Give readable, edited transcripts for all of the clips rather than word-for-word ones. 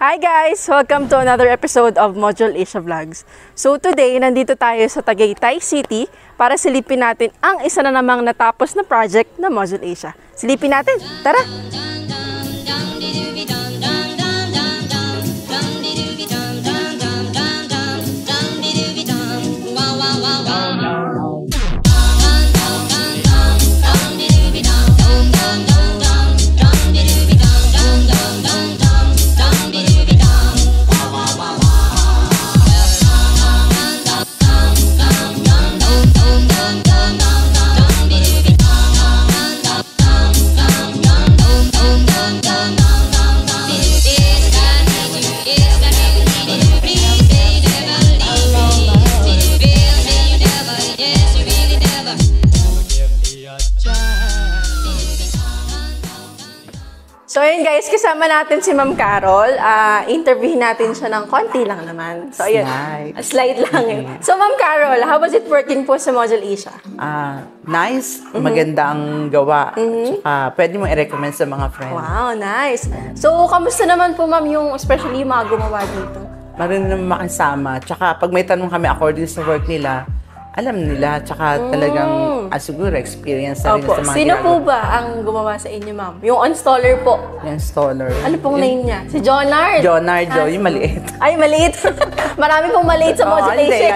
Hi guys! Welcome to another episode of Module Asia Vlogs. So today, nandito tayo sa Tagaytay City para silipin natin ang isa na namang natapos na project na Module Asia. Silipin natin! Tara! So ayun guys, kasama natin si Ma'am Carol. Interviewin natin siya ng konti lang naman. So ayun, slide lang yun. So Ma'am Carol, how was it working po sa Module Asia? Nice. Maganda ang gawa. Pwede mo i-recommend sa mga friends. Wow, nice. So, kamusta naman po ma'am yung especially yung mga gumawa dito? Marunong naman makasama. Tsaka pag may tanong kami according sa work nila, alam nila. Tsaka talagang siguro experience na rin sa mga Sino po ba ang gumawa sa inyo ma'am? Yung installer po? Yung installer. Ano pong name niya? Si Jonard? Jonardo, yung maliit. Ay, maliit. Marami pong maliit sa Module Asia.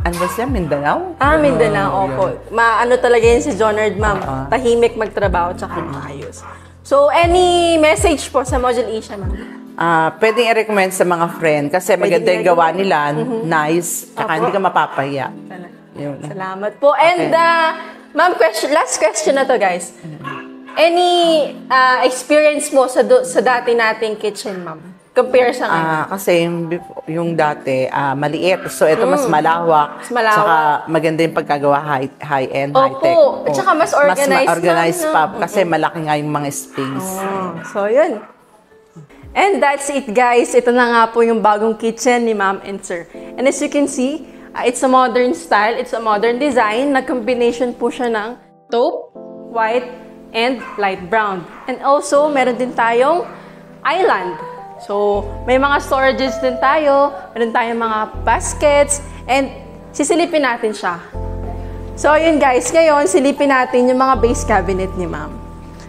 Ano ba siya? Mindanao? Mindanao. Opo. Ano talaga yun si Jonard ma'am. Tahimik magtrabaho tsaka maayos. So, any message po sa Module Asia ma'am? Pwedeng i-recommend sa mga friend kasi maganda yung gawa nila, nice, tsaka hindi ka mapapahiya. Salamat po. And, ma'am, last question na to guys. Any experience mo sa dati nating kitchen, ma'am? Compare sa ngayon. Kasi yung dati, maliit. So, ito mas malawak. Mas malawak. Tsaka maganda yung pagkagawa high-end, high-tech. Opo. At saka mas organized. Mas organized pa. Kasi malaki nga yung mga space. So, yun. And that's it guys. Ito na nga po yung bagong kitchen ni Ma'am and Sir. And as you can see, it's a modern style. It's a modern design. Nag-combination po siya ng taupe, white, and light brown. And also, meron din tayong island. So, may mga storages din tayo. Meron tayong mga baskets. And sisilipin natin siya. So, yun guys. Ngayon, silipin natin yung mga base cabinet ni Ma'am.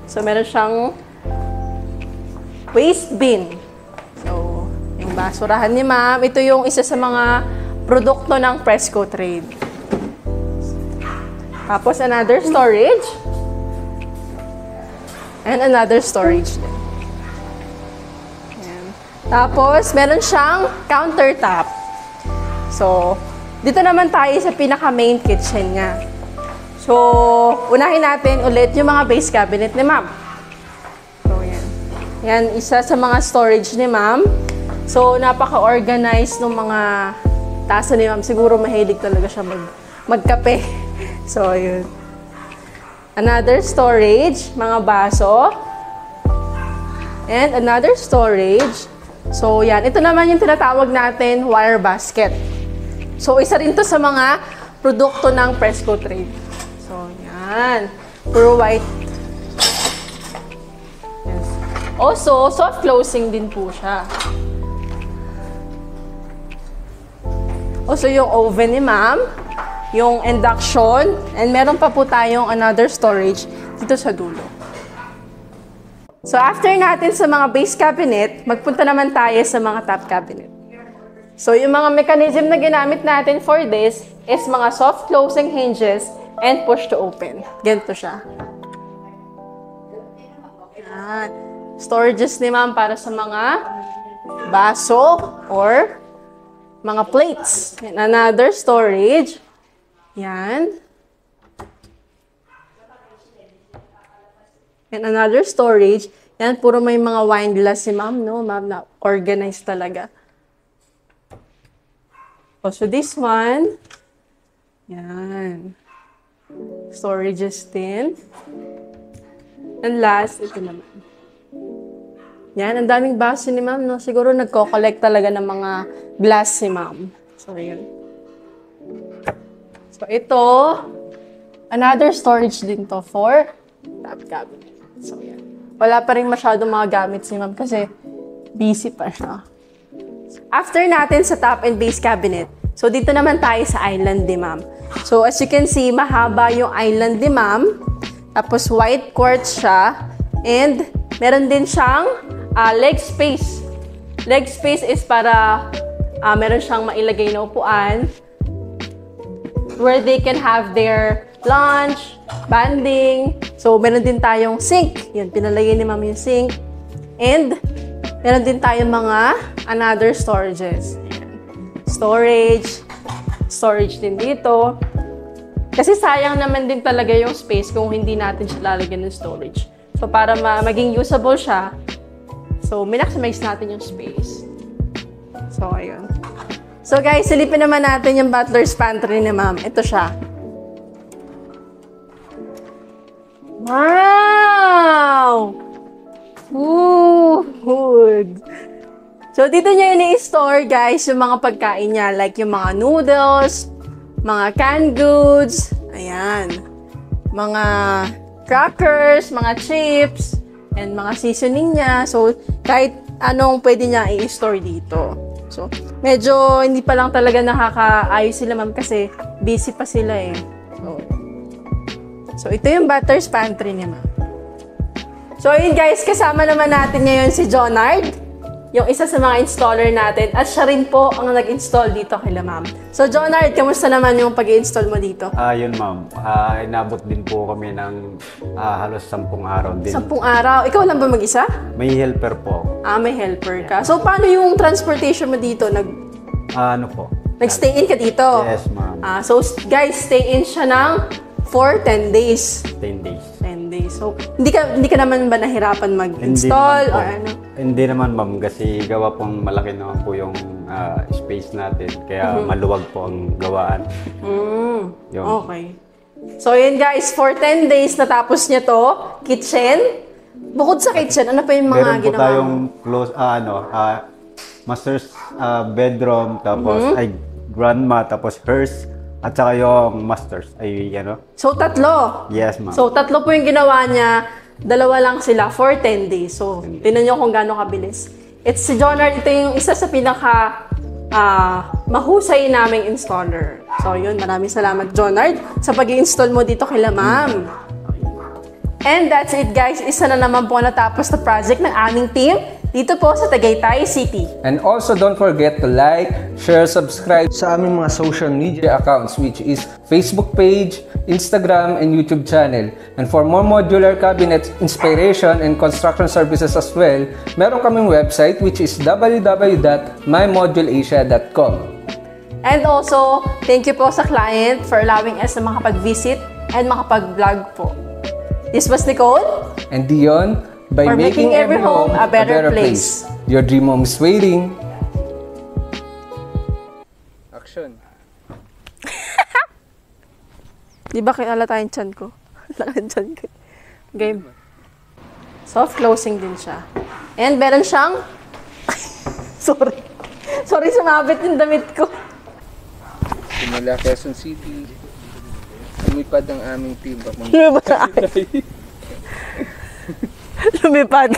So, meron siyang waste bin. So, yung basurahan ni Ma'am, ito yung isa sa mga produkto ng Fresco Trade. Tapos, another storage. And another storage din. Ayan. Tapos, meron siyang countertop. So, dito naman tayo sa pinaka-main kitchen niya. So, unahin natin ulit yung mga base cabinet ni Ma'am. Yan, isa sa mga storage ni Ma'am. So, napaka-organized ng mga tasa ni Ma'am. Siguro mahilig talaga siya magkape. So, yun. Another storage, mga baso. And another storage. So, yan. Ito naman yung tinatawag natin wire basket. So, isa rin to sa mga produkto ng Fresco Trade. So, yan. Puro white. Also, soft closing din po siya. Also, yung oven ni Ma'am, yung induction, and meron pa po tayong another storage dito sa dulo. So, after natin sa mga base cabinet, magpunta naman tayo sa mga top cabinet. So, yung mga mechanism na ginamit natin for this is mga soft closing hinges and push to open. Ganito siya. Yan. Storages ni Ma'am para sa mga baso or mga plates. And another storage. Yan. And another storage. Yan, puro may mga wine glass si Ma'am, no? Ma'am na organized talaga. Also this one. Yan. Storages din. And last, ito naman. Yan, ang daming baso ni Ma'am, no? Siguro nagko-collect talaga ng mga glass si Ma'am. So, yun. So, ito, another storage din to for top cabinet. So, yan. Wala pa rin masyadong mga gamit si Ma'am kasi Busy pa siya. After natin sa top and base cabinet, so dito naman tayo sa island ni ma'am. So as you can see, mahaba yung island ni ma'am. Tapos white quartz siya. And meron din siyang leg space. Leg space is para meron siyang mailagay na upuan where they can have their lunch, banding. So meron din tayong sink. Yun, pinalagay ni ma'am yung sink. And meron din tayong mga another storages. Storage din dito. Kasi sayang naman din talaga yung space kung hindi natin siya lalagyan ng storage. So, para maging usable siya, so, minaximize natin yung space. So, ayun. So, guys, silipin naman natin yung butler's pantry ni ma'am. Ito siya. Wow! Ooh, good. So, dito niya ini-store, guys, yung mga pagkain niya. Like, yung mga noodles, mga canned goods, ayan. Mga crackers, mga chips, and mga seasoning niya. So, kahit anong pwede niya i-store dito. So, medyo hindi pa lang talaga nakakaayos sila, ma'am, kasi busy pa sila eh. So, ito yung butler's pantry niya, ma'am. So, ayun guys, kasama naman natin ngayon si Jonard, yung isa sa mga installer natin, at siya rin po ang nag-install dito kay ma'am. So, Jonard, kamusta naman yung pag-install mo dito? Yun ma'am, inabot din po kami ng halos 10 araw din. 10 araw? Ikaw lang ba mag-isa? May helper po. May helper ka. So, paano yung transportation mo dito? Ano po? Nag-stay in ka dito? Yes, ma'am. So, guys, stay in siya ng for 10 days. 10 days. 10 days. So, hindi ka naman ba nahirapan mag-install or ano? Hindi naman ma'am, kasi gawa pong malaki naman po yung space natin. Kaya maluwag po ang gawaan. Yun. Okay. So, yun guys, for 10 days natapos niya to, kitchen. Bukod sa kitchen, ano pa yung mga Meron po ginawa tayong mo? close, master's bedroom, tapos ay grandma, tapos hers, at saka yung masters, ay ano? So, 3. Yes, ma'am. So, 3 po yung ginawa niya. 2 lang sila for 10 days. So, tingnan nyo kung gaano kabilis. It's si Jonard. Ito yung isa sa pinaka mahusay naming installer. So, yun. Maraming salamat, Jonard, sa pag-i-install mo dito kay ma'am. And that's it, guys. Isa na naman po natapos na project ng aming team dito po sa Tagaytay City. And also don't forget to like, share, subscribe sa aming mga social media accounts, which is Facebook page, Instagram, and YouTube channel. And for more modular cabinets, inspiration, and construction services as well, meron kaming website which is www.mymodulasia.com. And also, thank you po sa client for allowing us na makapag-visit and makapag-vlog po. This was Nicole. And Dion, by For making every home a better place. Your dream home is waiting. Action. Di ba kilala tayong tiyan ko? Lakan tiyan ko. Game. Soft closing din siya. And meron siyang... Sorry. Sorry, sumabit yung damit ko. Simula Quezon City. Lumipad ang aming team. Lumipad.